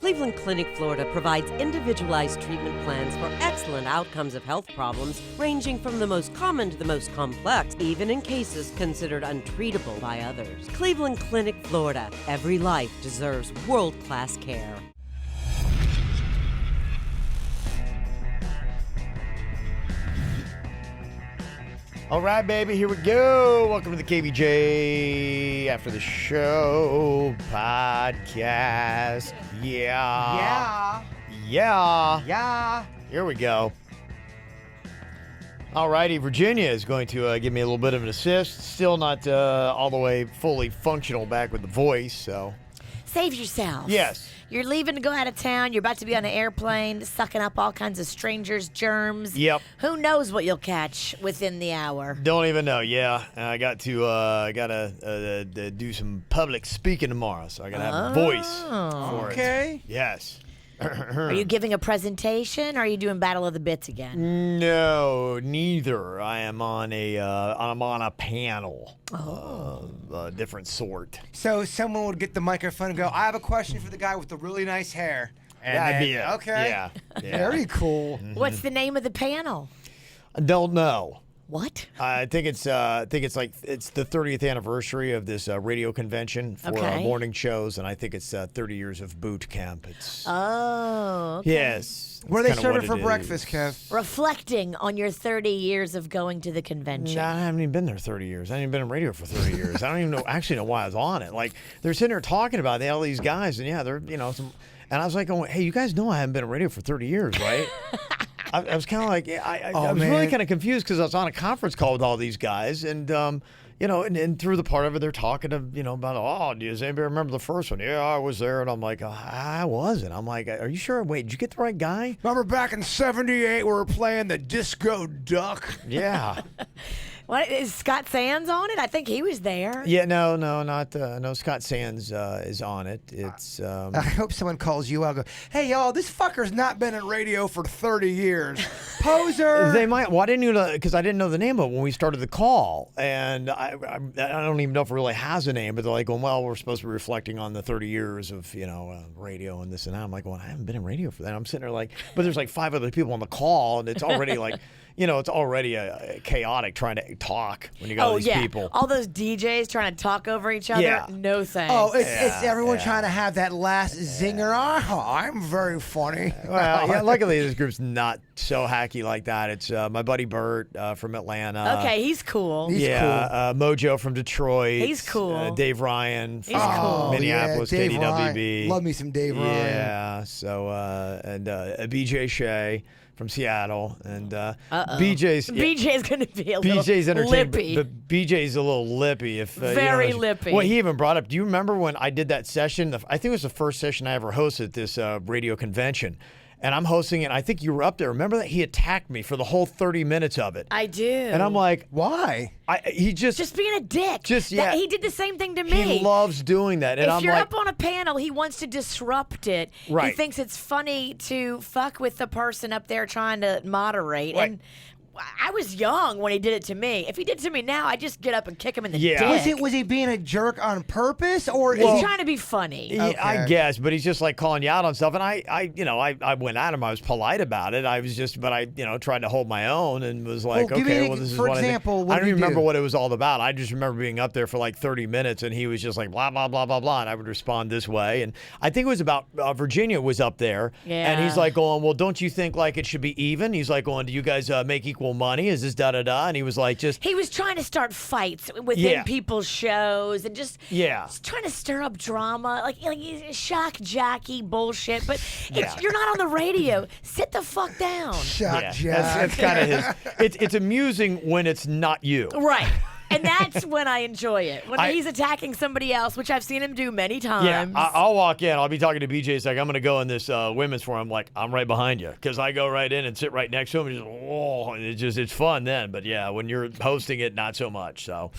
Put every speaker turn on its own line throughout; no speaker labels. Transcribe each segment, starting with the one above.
Cleveland Clinic, Florida provides individualized treatment plans for excellent outcomes of health problems ranging from the most common to the most complex, even in cases considered untreatable by others. Cleveland Clinic, Florida. Every life deserves world-class care.
All right, baby, here we go. Welcome to the KVJ After the Show podcast. Yeah. Here we go. All righty, Virginia is going to give me a little bit of an assist. Still not all the way fully functional back with the voice, so.
Save yourself.
Yes.
You're leaving to go out of town. You're about to be on an airplane, sucking up all kinds of strangers' germs.
Yep.
Who knows what you'll catch within the hour?
Don't even know. Yeah, I got to do some public speaking tomorrow, so I got to have a voice for it. Yes.
Are you giving a presentation, or are you doing Battle of the Bits again?
No, neither. I am on a panel. A different sort.
So someone would get the microphone and go, I have a question for the guy with the really nice hair. And
That'd be it.
Okay.
Yeah.
Very cool.
What's the name of the panel?
I don't know.
What?
I think it's the 30th anniversary of this radio convention for morning shows, and I think it's 30 years of boot camp. It's
okay.
Yes.
What are they serving for breakfast, Kev?
Reflecting on your 30 years of going to the convention.
No, I haven't even been there 30 years. I haven't even been in radio for 30 years. I don't even know why I was on it. Like, they're sitting there talking about all these guys, and yeah, they're and I was like, hey, you guys know I haven't been in radio for 30 years, right? I was kind of like, I was really kind of confused because I was on a conference call with all these guys, and and through the part of it, they're talking about, does anybody remember the first one? Yeah, I was there, and I'm like, I wasn't. I'm like, are you sure? Wait, did you get the right guy?
Remember back in '78 we were playing the Disco Duck?
Yeah.
What, is Scott Sands on it? I think he was there.
Yeah, no, Scott Sands is on it. It's.
I hope someone calls you out and goes, hey, y'all, this fucker's not been in radio for 30 years. Poser.
They might. Well, I didn't know because I didn't know the name of it when we started the call, and I don't even know if it really has a name. But they're like, well, we're supposed to be reflecting on the 30 years of radio and this and that. I'm like, well, I haven't been in radio for that. I'm sitting there like, but there's like 5 other people on the call, and it's already like. It's already chaotic trying to talk when you got all these people.
All those DJs trying to talk over each other.
Yeah.
No thanks.
Oh, it's everyone trying to have that last zinger. I'm very funny.
Well, yeah, luckily this group's not so hacky like that. It's my buddy Bert from Atlanta.
Okay, he's cool.
He's cool.
Mojo from Detroit.
He's cool.
Dave Ryan from
cool.
Minneapolis,
Dave
KDWB.
Ryan. Love me some Dave Ryan.
Yeah, so and BJ Shea from Seattle, and BJ's
going to be a
BJ's
little lippy.
but BJ's a little lippy.
Very lippy.
Well, he even brought up. Do you remember when I did that session? I think it was the first session I ever hosted at this radio convention. And I'm hosting it. I think you were up there. Remember that he attacked me for the whole 30 minutes of it.
I do.
And I'm like,
why?
He just
being a dick. He did the same thing to me.
He loves doing that. And
if you're up on a panel, he wants to disrupt it.
Right.
He thinks it's funny to fuck with the person up there trying to moderate.
Right.
And I was young when he did it to me. If he did it to me now, I just get up and kick him in the dick.
Was he being a jerk on purpose, or
he's trying to be funny?
Yeah,
Okay.
I guess, but he's just like calling you out on stuff. And I went at him. I was polite about it. I was just, but I tried to hold my own and was like,
this is
what
example,
I don't even remember what it was all about. I just remember being up there for like 30 minutes, and he was just like blah blah blah blah blah, and I would respond this way. And I think it was about Virginia was up there, and he's like going, well, don't you think like it should be even? He's like going, do you guys make equal money? Is this da da da? And he was like, he
was trying to start fights within people's shows and just trying to stir up drama, like shock jockey bullshit. But you're not on the radio. Sit the fuck down.
Shock jockey.
That's kind of his. It's amusing when it's not you.
Right. And that's when I enjoy it. When he's attacking somebody else, which I've seen him do many times.
Yeah, I'll walk in. I'll be talking to BJ. It's like, I'm going to go in this women's forum. I'm like, I'm right behind you. Because I go right in and sit right next to him. And it's fun then. But yeah, when you're hosting it, not so much. So,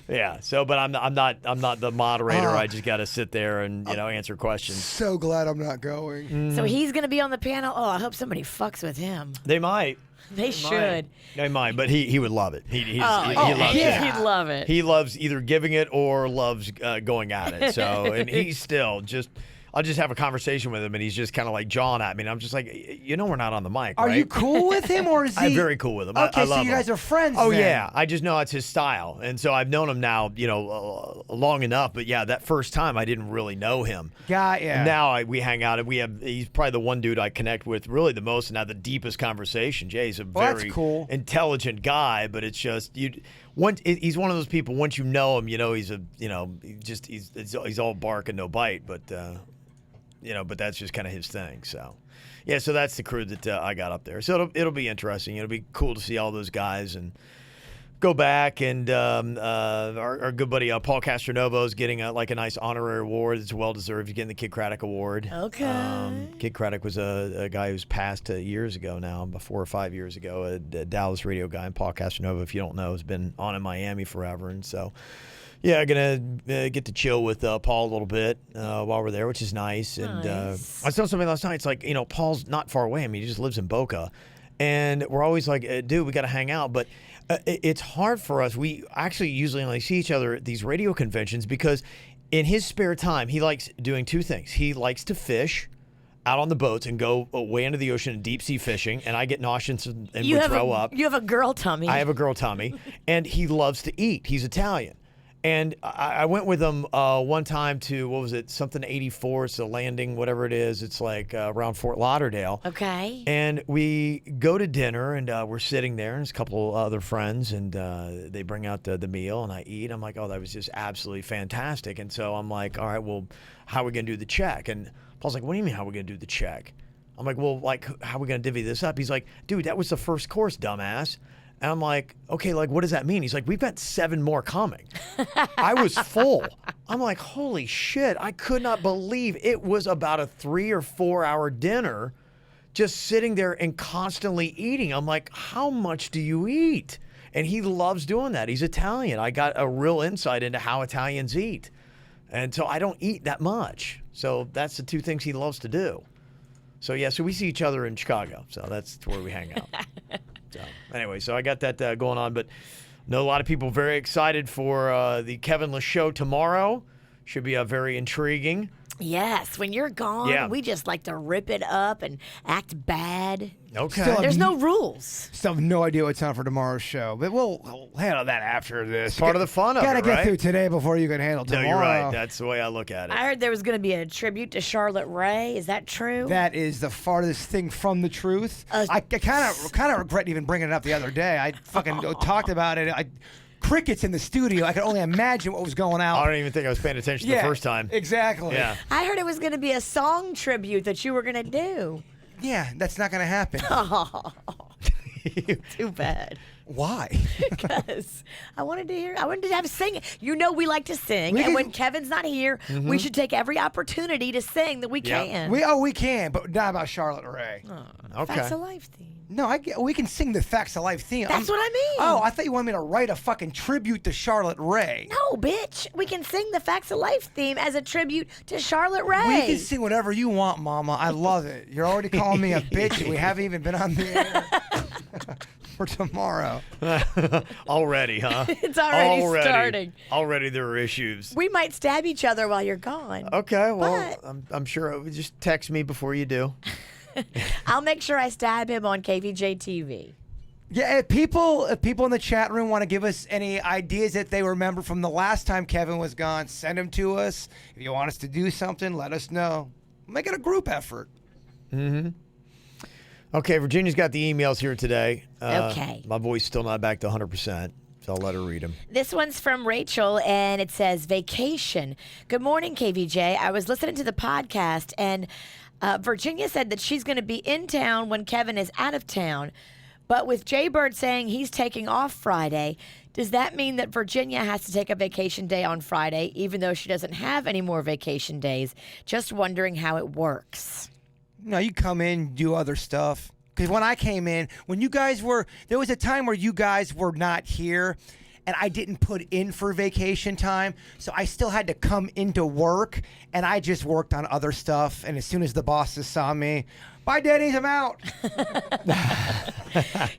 yeah. But I'm not the moderator. I just got to sit there and, answer questions.
So glad I'm not going.
So he's going to be on the panel. Oh, I hope somebody fucks with him.
They might.
They should.
They might, but he would love it. He loves it.
He'd love it.
He loves either giving it or loves going at it. So, and he's still just, I'll just have a conversation with him, and he's just kind of like jawing at me, and I'm just like, we're not on the mic,
Are
right?
you cool with him, or is he?
I'm very cool with him.
Okay,
I love
so you guys
him.
are friends.
Oh
then.
yeah, I just know it's his style, and so I've known him now, long enough. But yeah, that first time I didn't really know him.
Yeah.
And now we hang out, and he's probably the one dude I connect with really the most and have the deepest conversation. Jay's a
that's
very
cool.
intelligent guy, but it's just he's one of those people. Once you know him, he's he's all bark and no bite, but. But that's just kind of his thing. So, yeah, so that's the crew that I got up there. So it'll be interesting. It'll be cool to see all those guys and go back. And our good buddy Paul Castronovo is getting a nice honorary award. It's well deserved. He's getting the Kid Craddock Award.
Okay.
Kid Craddock was a guy who's passed years ago now, 4 or 5 years ago, a Dallas radio guy. And Paul Castronovo, if you don't know, has been on in Miami forever. And so. Yeah, going to get to chill with Paul a little bit while we're there, which is nice. And
Nice.
I saw something last night. It's like, Paul's not far away. I mean, he just lives in Boca. And we're always like, dude, we got to hang out. But it's hard for us. We actually usually only see each other at these radio conventions because in his spare time, he likes doing two things. He likes to fish out on the boats and go way into the ocean and deep sea fishing, and I get nauseous and would throw up.
You have a girl tummy.
I have a girl tummy. And he loves to eat. He's Italian. And I went with him one time to, what was it, something 84, it's a landing, whatever it is. It's like around Fort Lauderdale.
Okay.
And we go to dinner, and we're sitting there, and there's a couple other friends, and they bring out the meal, and I eat. I'm like, oh, that was just absolutely fantastic. And so I'm like, all right, well, how are we going to do the check? And Paul's like, what do you mean, how are we going to do the check? I'm like, well, how are we going to divvy this up? He's like, dude, that was the first course, dumbass. And I'm like, okay, what does that mean? He's like, we've got 7 more coming. I was full. I'm like, holy shit. I could not believe it was about a 3 or 4 hour dinner just sitting there and constantly eating. I'm like, how much do you eat? And he loves doing that. He's Italian. I got a real insight into how Italians eat. And so I don't eat that much. So that's the two things he loves to do. So, yeah, so we see each other in Chicago. So that's where we hang out. So, anyway, so I got that going on, but know a lot of people very excited for the Kevinless show tomorrow. Should be very intriguing.
Yes, when you're gone, we just like to rip it up and act bad.
Okay.
There's no rules.
Still have no idea what's on for tomorrow's show, but we'll handle that after this.
Part of the fun of it,
Gotta get
right?
through today before you can handle tomorrow.
No, you're right. That's the way I look at it.
I heard there was going to be a tribute to Charlotte Rae. Is that true?
That is the farthest thing from the truth. I kind of regret even bringing it up the other day. I fucking talked about it. Crickets in the studio. I could only imagine what was going on.
I don't even think I was paying attention the first time.
Exactly.
Yeah.
I heard it was going to be a song tribute that you were going to do.
Yeah, that's not going to happen.
Oh, too bad.
Why?
Because I wanted to have singing. We like to sing, and when Kevin's not here, we should take every opportunity to sing that we can.
We can, but not about Charlotte Rae.
Okay.
Facts of Life theme.
No, we can sing the Facts of Life theme.
That's what I mean.
Oh, I thought you wanted me to write a fucking tribute to Charlotte Rae.
No, bitch. We can sing the Facts of Life theme as a tribute to Charlotte Rae.
We can sing whatever you want, Mama. I love it. You're already calling me a bitch, and we haven't even been on the air for tomorrow.
Already, huh?
It's already starting.
Already there are issues.
We might stab each other while you're gone.
Okay, well, I'm sure. Just text me before you do.
I'll make sure I stab him on KVJ TV.
Yeah, if people in the chat room want to give us any ideas that they remember from the last time Kevin was gone, send them to us. If you want us to do something, let us know. Make it a group effort.
Mm-hmm. Okay, Virginia's got the emails here today.
Okay.
My voice still not back to 100%, so I'll let her read them.
This one's from Rachel, and it says, vacation. Good morning, KVJ. I was listening to the podcast, and Virginia said that she's going to be in town when Kevin is out of town. But with Jay Bird saying he's taking off Friday, does that mean that Virginia has to take a vacation day on Friday, even though she doesn't have any more vacation days? Just wondering how it works.
No, you come in, do other stuff. Because when I came in, there was a time where you guys were not here, and I didn't put in for vacation time, so I still had to come into work, and I just worked on other stuff. And as soon as the bosses saw me, Bye, Denny's. I'm out.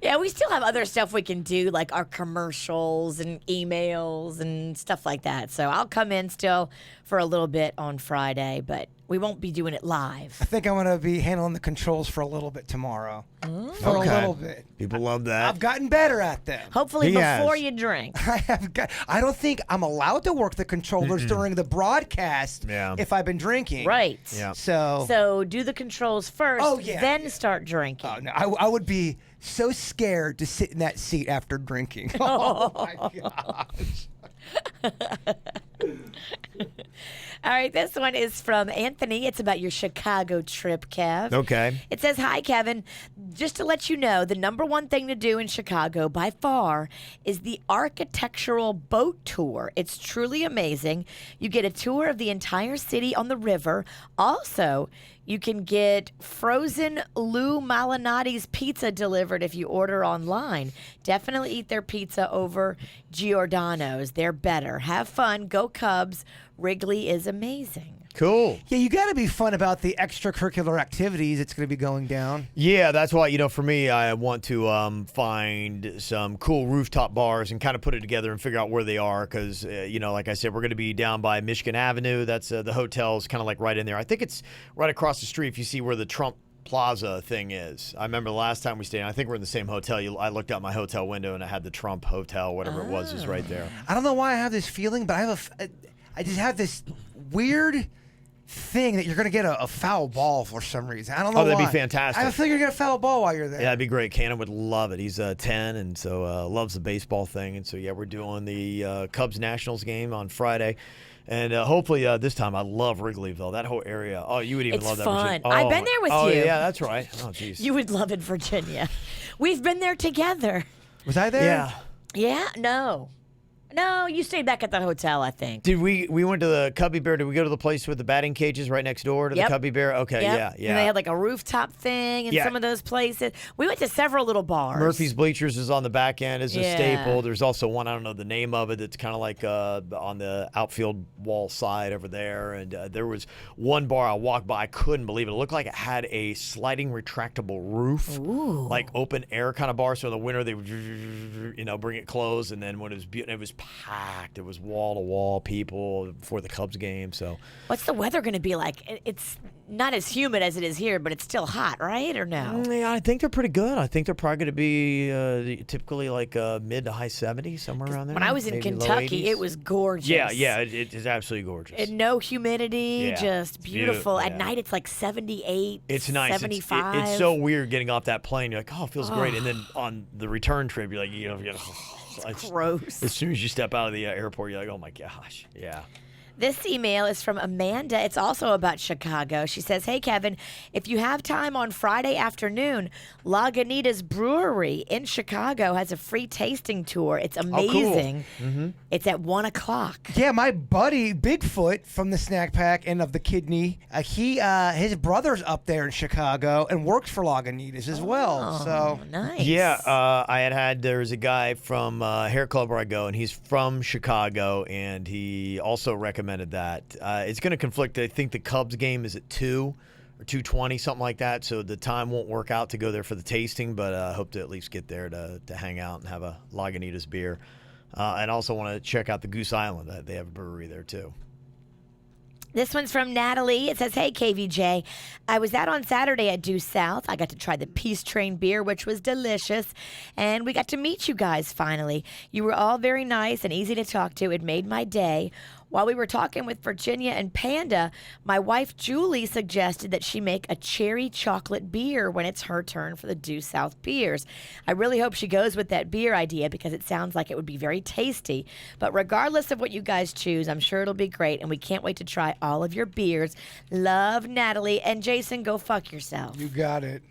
Yeah, we still have other stuff we can do, like our commercials and emails and stuff like that. So I'll come in still for a little bit on Friday, but we won't be doing it live.
I think I'm going to be handling the controls for a little bit tomorrow. For a little bit.
People love that.
I've gotten better at them.
Hopefully before you drink.
I don't think I'm allowed to work the controllers during the broadcast if I've been drinking.
Right.
Yeah.
So do the controls first, then start drinking.
Oh, no, I would be so scared to sit in that seat after drinking. Oh, my gosh.
All right, this one is from Anthony. It's about your Chicago trip, Kev.
Okay.
It says, "Hi, Kevin. Just to let you know, the number one thing to do in Chicago by far is the architectural boat tour. It's truly amazing. You get a tour of the entire city on the river. Also, you can get frozen Lou Malinotti's pizza delivered if you order online. Definitely eat their pizza over Giordano's. They're better. Have fun. Go Cubs. Wrigley is amazing."
Cool.
Yeah, you got to be fun about the extracurricular activities it's going to be going down.
Yeah, that's why, for me, I want to find some cool rooftop bars and kind of put it together and figure out where they are because, like I said, we're going to be down by Michigan Avenue. That's the hotel's kind of like right in there. I think it's right across the street if you see where the Trump Plaza thing is. I remember the last time we stayed, I think we're in the same hotel. I looked out my hotel window and I had the Trump Hotel, whatever it was, is right there.
I don't know why I have this feeling, but I just have this weird thing that you're going to get a foul ball for some reason. I don't know why.
Oh, that'd be fantastic.
I feel you're going to get a foul ball while you're there.
Yeah, that'd be great. Cannon would love it. He's 10, and so loves the baseball thing. And so, we're doing the Cubs-Nationals game on Friday. And hopefully this time, I love Wrigleyville, that whole area. Oh, you would even love that.
It's fun.
Virginia.
I've been there with you.
Oh, yeah, that's right. Oh, jeez.
You would love it, Virginia. We've been there together.
Was I there?
Yeah.
Yeah? No. No, you stayed back at the hotel, I think.
Did we went to the Cubby Bear? Did we go to the place with the batting cages right next door to the Cubby Bear? Okay, yeah.
And they had like a rooftop thing in some of those places. We went to several little bars.
Murphy's Bleachers is on the back end as a staple. There's also one, I don't know the name of it, that's kind of like on the outfield wall side over there. And there was one bar I walked by, I couldn't believe it. It looked like it had a sliding retractable roof, like open air kind of bar. So in the winter they would, bring it closed, and then when it was packed. It was wall to wall people before the Cubs game. So,
what's the weather going to be like? It's not as humid as it is here, but it's still hot, right? Or no?
Yeah, I think they're pretty good. I think they're probably going to be typically like mid to high 70s, somewhere around there.
When I was in Kentucky, it was gorgeous.
Yeah, it is absolutely gorgeous.
And no humidity, just beautiful. At night, it's like 78.
It's nice.
75.
It's so weird getting off that plane. You're like, oh, it feels great. And then on the return trip, you're like,
it's gross.
As soon as you step out of the airport, you're like, oh my gosh, yeah.
This email is from Amanda. It's also about Chicago. She says, "Hey, Kevin, if you have time on Friday afternoon, Lagunitas Brewery in Chicago has a free tasting tour. It's amazing.
Oh, cool. Mm-hmm.
It's at 1 o'clock.
Yeah, my buddy Bigfoot from the Snack Pack and of the Kidney, his brother's up there in Chicago and works for Lagunitas as well. So
nice.
Yeah, there's a guy from Hair Club where I go, and he's from Chicago, and he also recommended that. It's going to conflict. I think the Cubs game is at 2 or 2:20, something like that. So the time won't work out to go there for the tasting, but I hope to at least get there to hang out and have a Lagunitas beer. And also want to check out the Goose Island. They have a brewery there too.
This one's from Natalie. It says, "Hey, KVJ. I was out on Saturday at Due South. I got to try the Peace Train beer, which was delicious. And we got to meet you guys finally. You were all very nice and easy to talk to. It made my day. While we were talking with Virginia and Panda, my wife Julie suggested that she make a cherry chocolate beer when it's her turn for the Due South beers. I really hope she goes with that beer idea because it sounds like it would be very tasty. But regardless of what you guys choose, I'm sure it'll be great, and we can't wait to try all of your beers. Love, Natalie. And Jason, go fuck yourself."
You got it.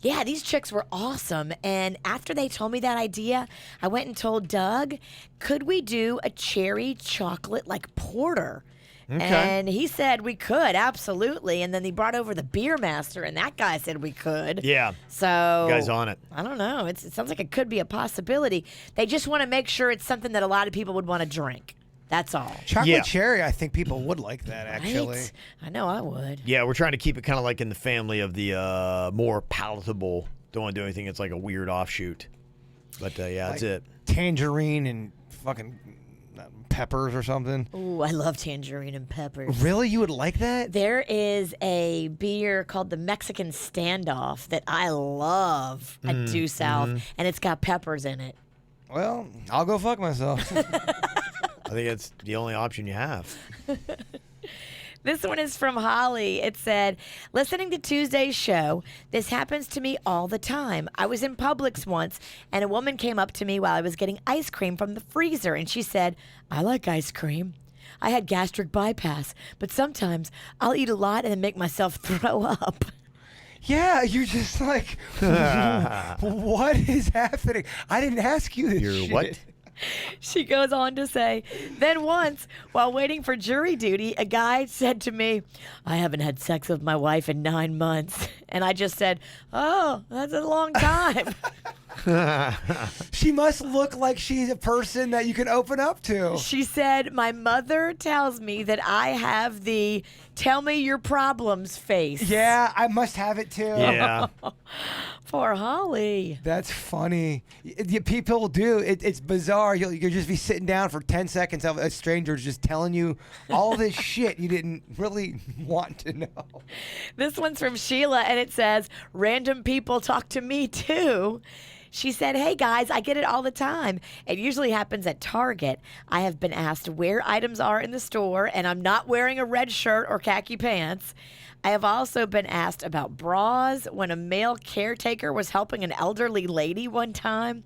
Yeah, these chicks were awesome. And after they told me that idea, I went and told Doug, could we do a cherry chocolate like porter? Okay. And he said we could, absolutely. And then he brought over the beer master, and that guy said we could.
Yeah.
So
you guys on it.
I don't know. It sounds like it could be a possibility. They just want to make sure it's something that a lot of people would want to drink. That's all.
Chocolate cherry, I think people would like that, actually.
Right? I know I would.
Yeah, we're trying to keep it kind of like in the family of the more palatable. Don't want to do anything that's like a weird offshoot. But that's it.
Tangerine and fucking peppers or something.
Ooh, I love tangerine and peppers.
Really? You would like that?
There is a beer called the Mexican Standoff that I love at Due South, and it's got peppers in it.
Well, I'll go fuck myself.
I think it's the only option you have.
This one is from Holly. It said, listening to Tuesday's show, this happens to me all the time. I was in Publix once, and a woman came up to me while I was getting ice cream from the freezer, and she said, I like ice cream. I had gastric bypass, but sometimes I'll eat a lot and then make myself throw up.
Yeah, you're just like, what is happening? I didn't ask you this shit.
What?
She goes on to say, then once, while waiting for jury duty, a guy said to me, I haven't had sex with my wife in 9 months. And I just said, oh, that's a long time.
She must look like she's a person that you can open up to.
She said, my mother tells me that I have the tell me your problems face.
Yeah, I must have it too.
Yeah.
Poor Holly.
That's funny. People do. It's bizarre. You'll just be sitting down for 10 seconds of a stranger just telling you all this shit you didn't really want to know.
This one's from Sheila, and it says, random people talk to me too. She said, hey guys, I get it all the time. It usually happens at Target. I have been asked where items are in the store, and I'm not wearing a red shirt or khaki pants. I have also been asked about bras when a male caretaker was helping an elderly lady one time.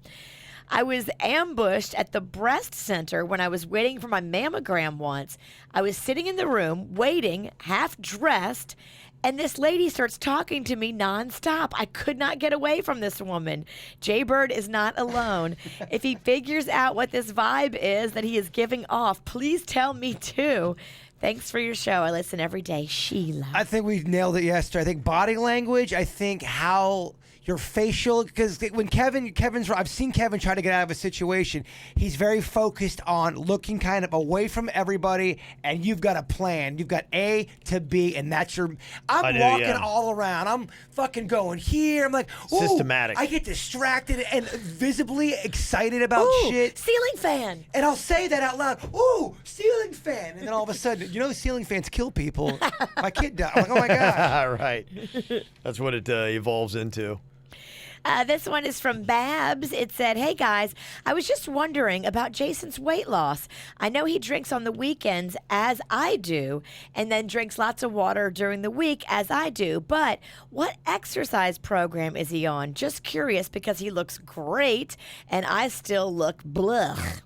I was ambushed at the breast center when I was waiting for my mammogram once. I was sitting in the room waiting, half dressed, and this lady starts talking to me nonstop. I could not get away from this woman. Jaybird is not alone. If he figures out what this vibe is that he is giving off, please tell me too. Thanks for your show. I listen every day. Sheila.
I think we nailed it yesterday. I think body language. I think how your facial, because when I've seen Kevin try to get out of a situation. He's very focused on looking kind of away from everybody, and you've got a plan. You've got A to B, and that's your. I'm walking all around. I'm fucking going here. I'm like, ooh,
systematic.
I get distracted and visibly excited about shit.
Ceiling fan.
And I'll say that out loud. Ooh, ceiling fan. And then all of a sudden, ceiling fans kill people. My kid died. I'm like, oh my God.
Right. That's what it evolves into.
This one is from Babs. It said, hey guys, I was just wondering about Jason's weight loss. I know he drinks on the weekends as I do, and then drinks lots of water during the week as I do. But what exercise program is he on? Just curious because he looks great and I still look blech.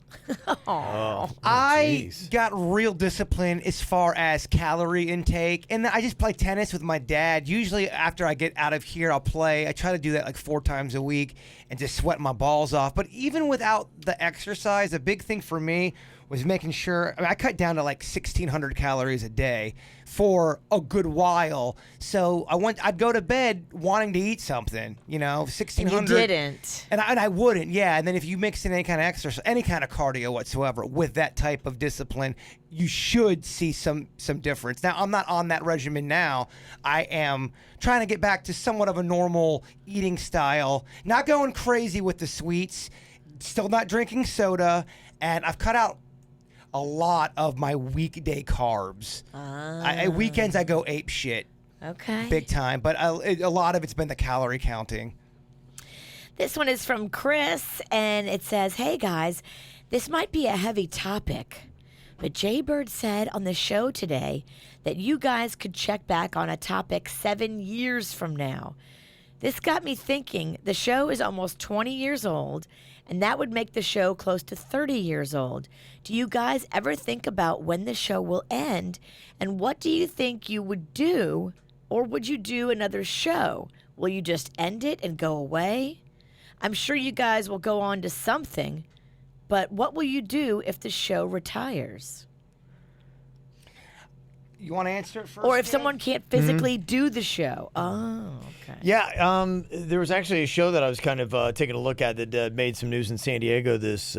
I got real discipline as far as calorie intake, and I just play tennis with my dad. Usually after I get out of here, I'll play. I try to do that like 4 times a week and just sweat my balls off. But even without the exercise, a big thing for me was making sure, I cut down to like 1,600 calories a day for a good while. So I'd go to bed wanting to eat something, 1,600.
And you didn't.
And I wouldn't, yeah. And then if you mix in any kind of exercise, any kind of cardio whatsoever with that type of discipline, you should see some difference. Now, I'm not on that regimen now. I am trying to get back to somewhat of a normal eating style, not going crazy with the sweets, still not drinking soda, and I've cut out a lot of my weekday carbs. Weekends I go ape shit.
Okay.
Big time. But a lot of it's been the calorie counting.
This one is from Chris, and it says, hey guys, this might be a heavy topic, but Jaybird said on the show today that you guys could check back on a topic 7 years from now. This got me thinking the show is almost 20 years old, and that would make the show close to 30 years old. Do you guys ever think about when the show will end, and what do you think you would do, or would you do another show? Will you just end it and go away? I'm sure you guys will go on to something, but what will you do if the show retires?
You want to answer it first?
Or if
Ken?
someone can't physically do the show. Oh, okay.
Yeah, there was actually a show that I was kind of taking a look at that made some news in San Diego this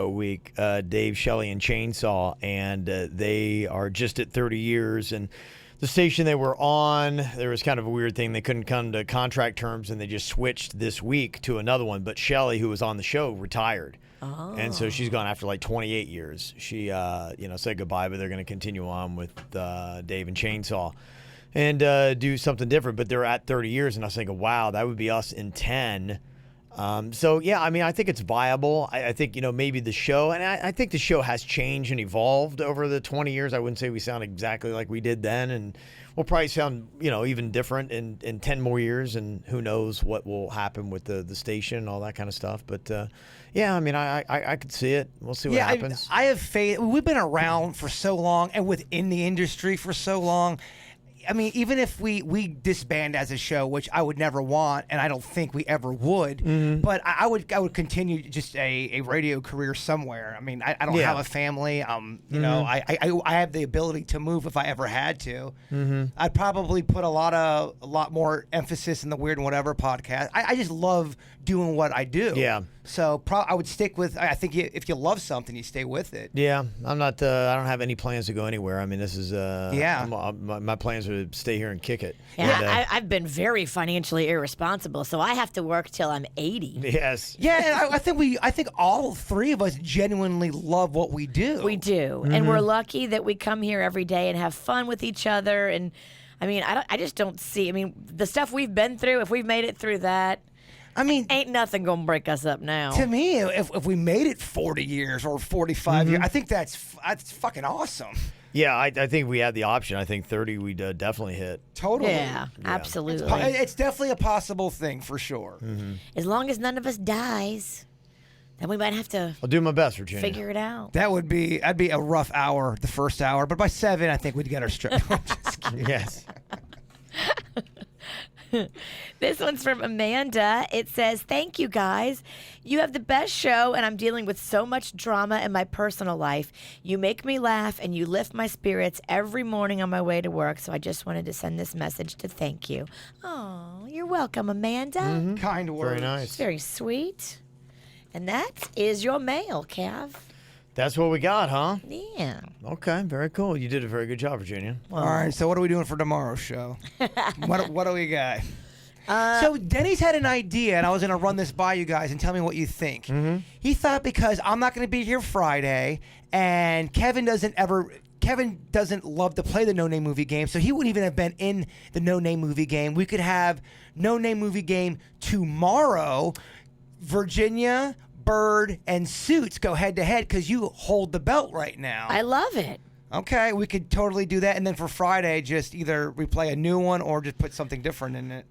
week, Dave, Shelley, and Chainsaw, and they are just at 30 years, and the station they were on, there was kind of a weird thing. They couldn't come to contract terms, and they just switched this week to another one, but Shelley, who was on the show, retired.
Oh.
And so she's gone after like 28 years. She, said goodbye, but they're going to continue on with Dave and Chainsaw and do something different. But they're at 30 years, and I was thinking, wow, that would be us in 10. So, yeah, I mean, I think it's viable. I think, maybe the show, and I think the show has changed and evolved over the 20 years. I wouldn't say we sound exactly like we did then, and we'll probably sound, even different in 10 more years, and who knows what will happen with the station and all that kind of stuff. But, yeah, I mean, I could see it. We'll see what happens.
I have faith. We've been around for so long and within the industry for so long. I mean, even if we disband as a show, which I would never want, and I don't think we ever would, but I would continue just a radio career somewhere. I mean, I don't have a family. I have the ability to move if I ever had to. I'd probably put a lot more emphasis in the Weird and Whatever podcast. I just love doing what I do. Yeah. So I would stick with. I think if you love something, you stay with it.
Yeah, I'm not. I don't have any plans to go anywhere. I mean, this is. My plans are to stay here and kick it.
Yeah,
and,
I've been very financially irresponsible, so I have to work till I'm 80.
Yes.
Yeah, and I think all three of us genuinely love what we do.
We do, and we're lucky that we come here every day and have fun with each other. And I mean, I just don't see. I mean, the stuff we've been through. If we've made it through that. I mean, ain't nothing gonna break us up now.
To me, if we made it 40 years or 45 years, I think that's fucking awesome.
Yeah, I think we had the option. I think 30 we'd definitely hit.
Totally.
Yeah, absolutely.
It's definitely a possible thing for sure.
As long as none of us dies, then we might have to.
I'll do my best, Virginia.
Figure it out.
That'd be a rough hour, the first hour, but by 7, I think we'd get our strip. Just kidding.
Yes.
This one's from Amanda. It says, "Thank you, guys. You have the best show, and I'm dealing with so much drama in my personal life. You make me laugh, and you lift my spirits every morning on my way to work, so I just wanted to send this message to thank you." Oh, you're welcome, Amanda.
Kind words.
Very nice.
Very sweet. And that is your mail, Cav.
That's what we got, huh?
Yeah.
Okay, very cool. You did a very good job, Virginia.
All right, so what are we doing for tomorrow's show? What do we got? So Denny's had an idea, and I was going to run this by you guys and tell me what you think. He thought because I'm not going to be here Friday, and Kevin doesn't love to play the No Name Movie game, so he wouldn't even have been in the No Name Movie game. We could have No Name Movie game tomorrow. Virginia, Bird, and Suits go head-to-head because you hold the belt right now.
I love it.
Okay, we could totally do that, and then for Friday, just either replay a new one or just put something different in it.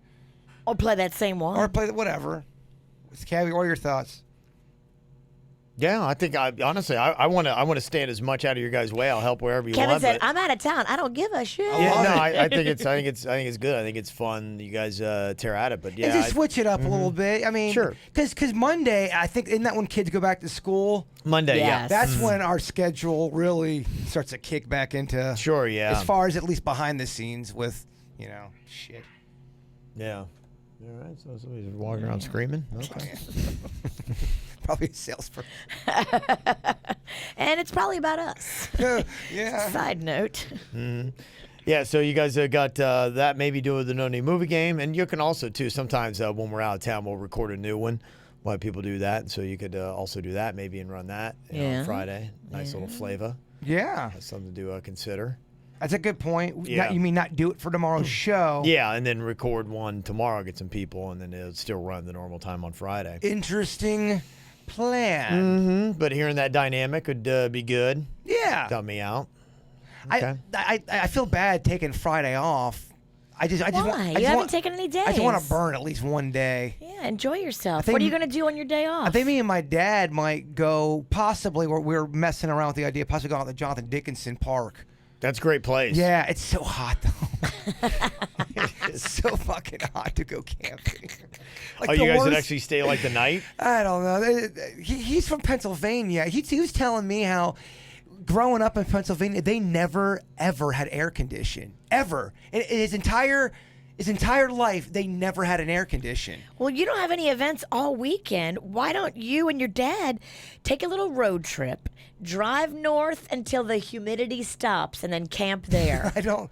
Or play that same one.
Or play whatever. Cavi, what are your thoughts?
Yeah, I think honestly, I want to stand as much out of your guys' way. I'll help wherever you
Kevin
want.
said, "I'm out of town. I don't give a shit."
I think it's good. I think it's fun. You guys tear at it, but yeah,
and just switch it up a little bit. I mean,
sure.
Because Monday, I think, isn't that when kids go back to school?
Monday,
Yes.
yeah.
That's when our schedule really starts to kick back into.
Sure, yeah.
As far as at least behind the scenes with, shit.
Yeah. All right. So somebody's walking around screaming. Okay.
Probably a salesperson.
And it's probably about us.
Yeah.
Side note.
Yeah, so you guys got that maybe doing the No Name Movie game, and you can also too sometimes when we're out of town we'll record a new one. We'll have people do that, and so you could also do that maybe and run that on Friday. Nice little flavor.
Yeah.
That's something to consider.
That's a good point.
Yeah.
You mean not do it for tomorrow's show?
Yeah, and then record one tomorrow, get some people, and then it'll still run the normal time on Friday.
Interesting plan.
But hearing that dynamic would be good.
Yeah.
Help me out. Okay.
I feel bad taking Friday off.
Why? You haven't taken any days.
I just want to burn at least one day.
Yeah, enjoy yourself. What are you going to do on your day off?
I think me and my dad might go, possibly, we're messing around with the idea, possibly going out to Jonathan Dickinson Park.
That's a great place.
Yeah, it's so hot, though. It's so fucking hot to go camping.
Like you guys would actually stay like the night?
I don't know. He's from Pennsylvania. He was telling me how growing up in Pennsylvania, they never ever had air conditioning ever. In his entire life, they never had an air condition.
Well, you don't have any events all weekend. Why don't you and your dad take a little road trip, drive north until the humidity stops, and then camp there?
I don't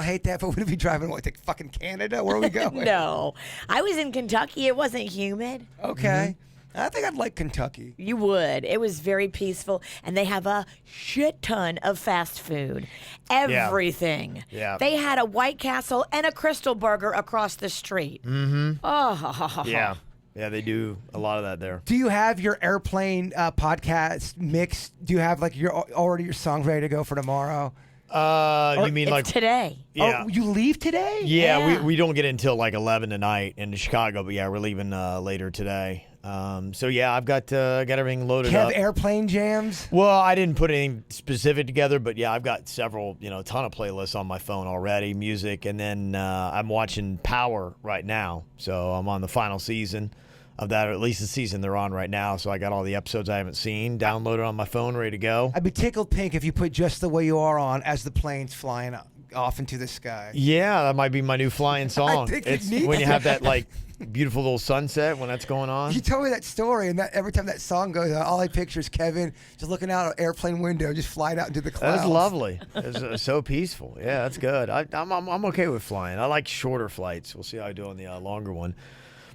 hate that, but would it be driving to fucking Canada? Where are we going?
No, I was in Kentucky. It wasn't humid.
Okay. I think I'd like Kentucky.
You would. It was very peaceful, and they have a shit ton of fast food. Everything.
Yeah.
They had a White Castle and a Crystal Burger across the street.
Mm-hmm.
Oh.
Yeah. Yeah, they do a lot of that there.
Do you have your airplane podcast mixed? Do you have your songs ready to go for tomorrow?
You mean
It's today.
Yeah.
Oh, you leave today?
Yeah, we don't get until 11 tonight in Chicago, but yeah, we're leaving later today. So yeah, I've got everything loaded up.
Have airplane jams?
Well, I didn't put anything specific together, but yeah, I've got several, a ton of playlists on my phone already, music, and then I'm watching Power right now. So I'm on the final season of that, or at least the season they're on right now. So I got all the episodes I haven't seen downloaded on my phone, ready to go.
I'd be tickled pink if you put Just the Way You Are on as the plane's flying off into the sky.
Yeah, that might be my new flying song.
I think
it's
you need
when you
that.
have that beautiful little sunset when that's going on.
You told me that story, and that every time that song goes on, all I picture is Kevin just looking out an airplane window, just flying out into the clouds.
That was lovely. It was so peaceful. Yeah, that's good. I'm okay with flying. I like shorter flights. We'll see how I do on the longer one.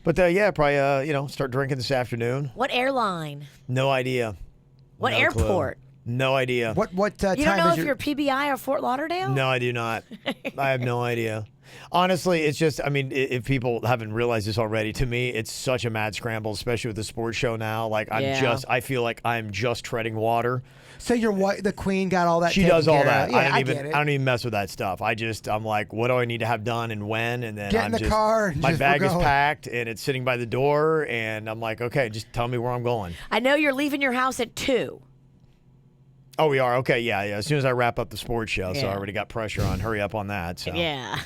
But yeah, probably start drinking this afternoon.
What airline?
No idea.
What
No
airport?
clue. No idea.
What time
You don't know
is
if you're PBI or Fort Lauderdale?
No, I do not. I have no idea. Honestly, it's just, if people haven't realized this already, to me, it's such a mad scramble, especially with the sports show now. I feel like I'm just treading water.
So the queen got all that.
She does all that.
Yeah,
I don't even mess with that stuff. I'm like, what do I need to have done and when? And then
Get in the car.
My bag is
going.
packed and it's sitting by the door, and I'm like, okay, just tell me where I'm going.
I know you're leaving your house at 2.
Oh, we are? Okay, yeah. As soon as I wrap up the sports show, so I
Yeah.
already got pressure on. Hurry up on that. So.
Yeah.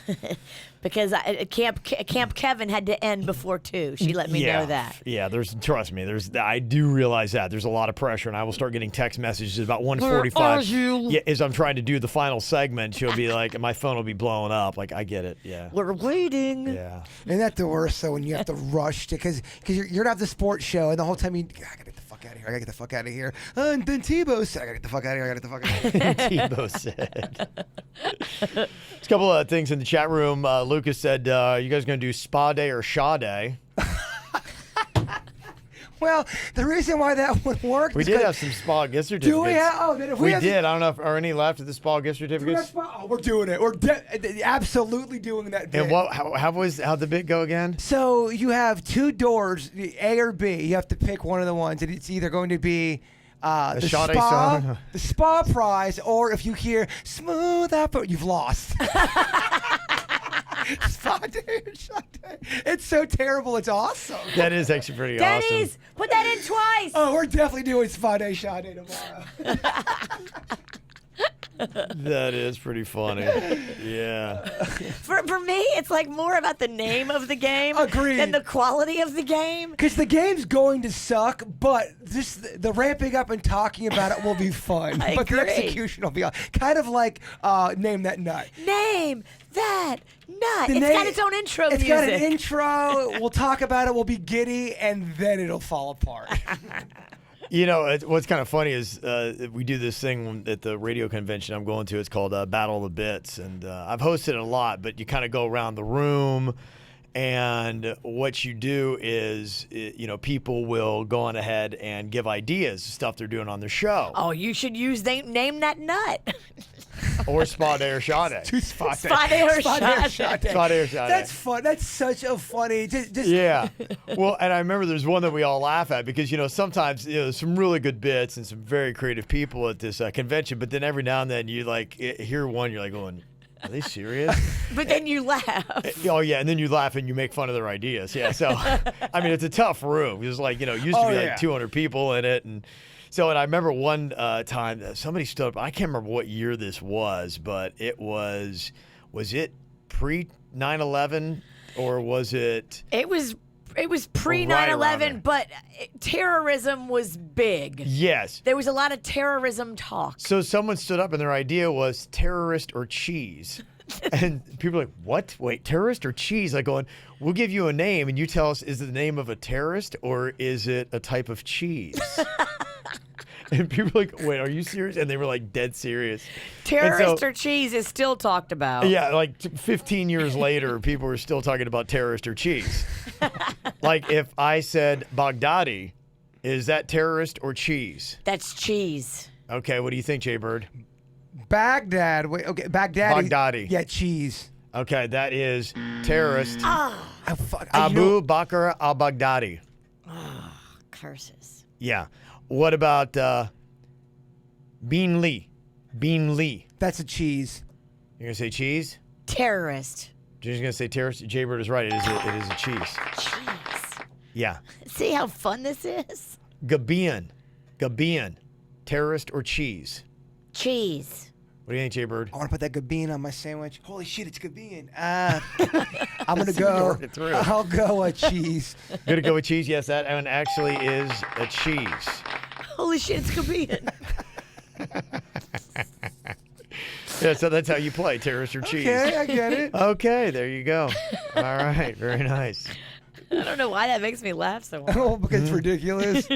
Because Camp Kevin had to end before 2. She let me know that.
Yeah, trust me, I do realize that. There's a lot of pressure, and I will start getting text messages about 1:45.
Where are you?
Yeah, as I'm trying to do the final segment, she'll be like, my phone will be blowing up. Like, I get it, yeah.
We're waiting.
Yeah.
Isn't that the worst, though, when you have to rush because you're going to have the sports show, and the whole time I got to get the fuck out of here. I got to get the fuck out of here. And then Tebow said, I got to get the fuck out of here. I got to get the fuck out of here.
Tebow said. There's a couple of things in the chat room. Lucas said, you guys going to do spa day or Shaw day?
Well, the reason why that would work
We
is
did have some spa gift certificates.
Do we have? Oh, then if
we
have
did. I don't know if are any left of the spa gift certificates.
Oh, we're doing it. We're absolutely doing that bit.
And how'd the bit go again?
So you have two doors, A or B. You have to pick one of the ones, and it's either going to be the
Sade
spa,
song.
the spa prize, or if you hear smooth up, you've lost. Spa day or Sade. It's so terrible. It's awesome.
That is actually pretty
Denny's,
awesome.
put that in twice.
Oh, we're definitely doing Spa day, Sade tomorrow.
That is pretty funny. Yeah.
For me, it's like more about the name of the game
Agreed.
than the quality of the game.
Because the game's going to suck, but the ramping up and talking about it will be fun.
I
But the
agree.
execution will be kind of like Name That Nut.
Name that nut.
The
It's
name-
got its own intro
It's
music.
got an intro. We'll talk about it. We'll be giddy, and then it'll fall apart.
What's kind of funny is we do this thing at the radio convention I'm going to. It's called Battle of the Bits, and I've hosted it a lot. But you kind of go around the room, and what you do is, people will go on ahead and give ideas, stuff they're doing on their show,
Oh, you should use Name That Nut.
or Spa Day or Shaw Day.
Spot
Spa day or
Spot day or
Sade.
Sade.
Spa Day or Shaw Day.
That's fun. That's such a funny. Just
Yeah. Well, and I remember there's one that we all laugh at because, sometimes, there's some really good bits and some very creative people at this convention. But then every now and then you hear one, you're like going, are they serious?
But then you laugh.
Oh, yeah. And then you laugh and you make fun of their ideas. Yeah. So, it's a tough room. It was used to be
yeah.
200 people in it. And I remember one time somebody stood up. I can't remember what year this was, but it was it pre 9/11 or was it?
It was pre
Right
9/11, but terrorism was big.
Yes.
There was a lot of terrorism talk.
So someone stood up and their idea was terrorist or cheese. And people are like, what? Wait, terrorist or cheese? Like going, we'll give you a name and you tell us, is it the name of a terrorist or is it a type of cheese? And people are like, wait, are you serious? And they were like dead serious.
Terrorist or cheese is still talked about.
Yeah, like 15 years later, people are still talking about terrorist or cheese. Like if I said Baghdadi, is that terrorist or cheese?
That's cheese.
Okay, what do you think, Jay Bird?
Baghdad. Wait, okay,
Baghdadi.
Yeah, cheese.
Okay, that is terrorist.
Oh,
Abu Bakr al-Baghdadi.
curses.
Yeah. What about Bean Lee? Bean Lee.
That's a cheese.
You're going to say cheese?
Terrorist.
You're just going to say terrorist? Jay Bird is right. It is a cheese.
Cheese.
Yeah.
See how fun this is?
Gabian. Terrorist or cheese?
Cheese.
What do you think, Jay Bird?
I want to put that gabine on my sandwich. Holy shit, it's gabine. I'm going to go. I'll go a cheese.
Going to go with cheese? Yes, that one actually is a cheese.
Holy shit, it's convenient.
Yeah, so that's how you play, terrorist or cheese.
Okay, I get it.
Okay, there you go. All right, very nice.
I don't know why that makes me laugh so hard.
Oh, because it's ridiculous.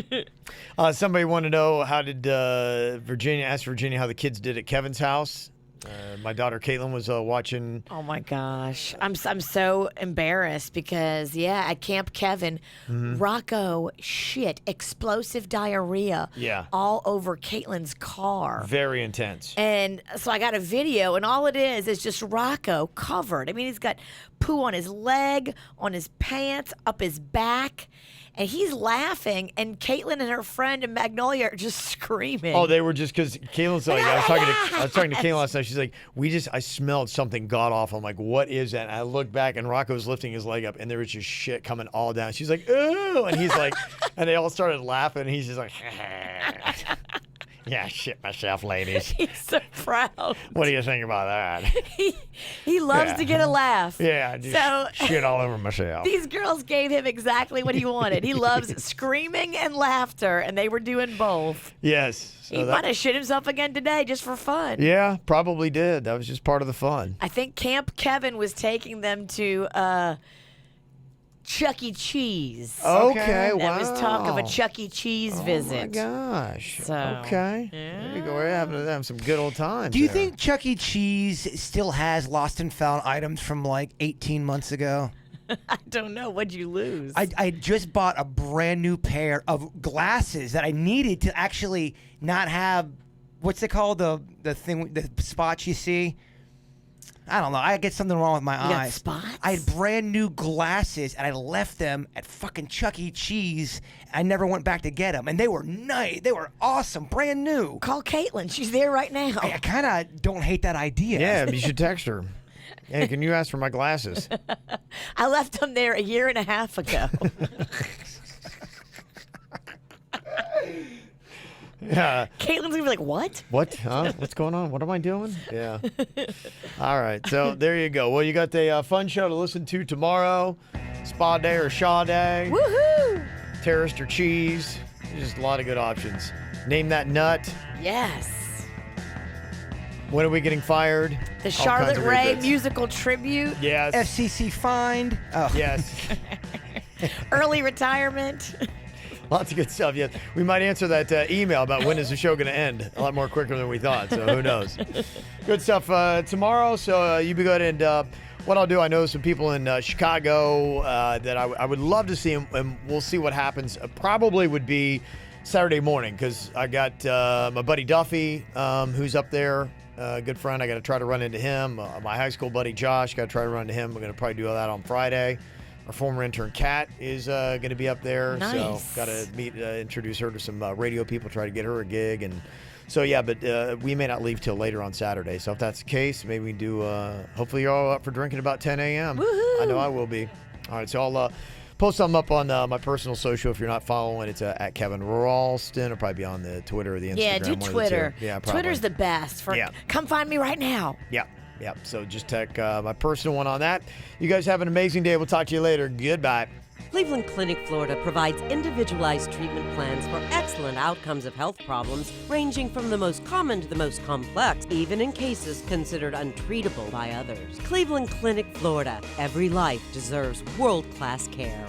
Somebody wanted to know how did Virginia how the kids did at Kevin's house. My daughter Caitlin was watching.
Oh my gosh, I'm so embarrassed because at Camp Kevin, Rocco shit explosive diarrhea.
Yeah.
All over Caitlin's car.
Very intense.
And so I got a video, and all it is just Rocco covered. I mean, he's got poo on his leg, on his pants, up his back. And he's laughing, and Caitlin and her friend and Magnolia are just screaming.
Oh, they were just because Caitlin's like, I was talking to Caitlin last night. She's like, I smelled something god awful. I'm like, what is that? And I look back, and Rocco's lifting his leg up, and there was just shit coming all down. She's like, ooh, and he's like, and they all started laughing, and he's just like, yeah, shit myself, ladies.
He's so proud.
What do you think about that?
He loves to get a laugh.
Yeah, just shit all over myself.
These girls gave him exactly what he wanted. He loves screaming and laughter, and they were doing both.
Yes.
So he might have shit himself again today just for fun.
Yeah, probably did. That was just part of the fun.
I think Camp Kevin was taking them to Chuck E. Cheese.
Okay, wow.
There was talk of a Chuck E. Cheese visit.
Oh my gosh.
So,
okay. Yeah. There you go. We're having some good old times.
Do you think Chuck E. Cheese still has lost and found items from like 18 months ago?
I don't know. What'd you lose?
I just bought a brand new pair of glasses that I needed to actually not have, what's it called? The spots you see? I don't know. I get something wrong with my eyes.
Spots?
I had brand new glasses, and I left them at fucking Chuck E. Cheese. I never went back to get them, and they were nice. They were awesome, brand new.
Call Caitlin. She's there right now.
I kind of don't hate that idea.
Yeah, you should text her. Hey, can you ask for my glasses?
I left them there a year and a half ago.
Yeah.
Caitlin's gonna be like, what?
What? Huh? What's going on? What am I doing? Yeah. All right. So there you go. Well, you got the fun show to listen to tomorrow. Spa day or Shaw day.
Woohoo!
Terrorist or cheese. There's just a lot of good options. Name that nut.
Yes.
When are we getting fired?
The Charlotte Ray musical tribute.
Yes.
FCC fined. Oh.
Yes.
Early retirement.
Lots of good stuff. Yes, we might answer that email about when is the show going to end a lot more quicker than we thought. So who knows? Good stuff tomorrow. So you be good. And what I'll do, I know some people in Chicago that I would love to see, and we'll see what happens. Probably would be Saturday morning because I got my buddy Duffy, who's up there. Good friend. I got to try to run into him. My high school buddy Josh. Got to try to run into him. We're going to probably do that on Friday. Our former intern Kat is going to be up there,
nice.
So got to introduce her to some radio people, try to get her a gig, and so yeah. But we may not leave till later on Saturday. So if that's the case, maybe we do. Hopefully you're all up for drinking about 10 a.m.
Woohoo!
I know I will be. All right, so I'll post something up on my personal social. If you're not following, it's at Kevin Ralston. It'll probably be on the Twitter or the Instagram.
Yeah, do Twitter.
Yeah, probably.
Twitter's the best. Come find me right now.
Yeah. So just check my personal one on that. You guys have an amazing day. We'll talk to you later. Goodbye.
Cleveland Clinic, Florida provides individualized treatment plans for excellent outcomes of health problems ranging from the most common to the most complex, even in cases considered untreatable by others. Cleveland Clinic, Florida. Every life deserves world-class care.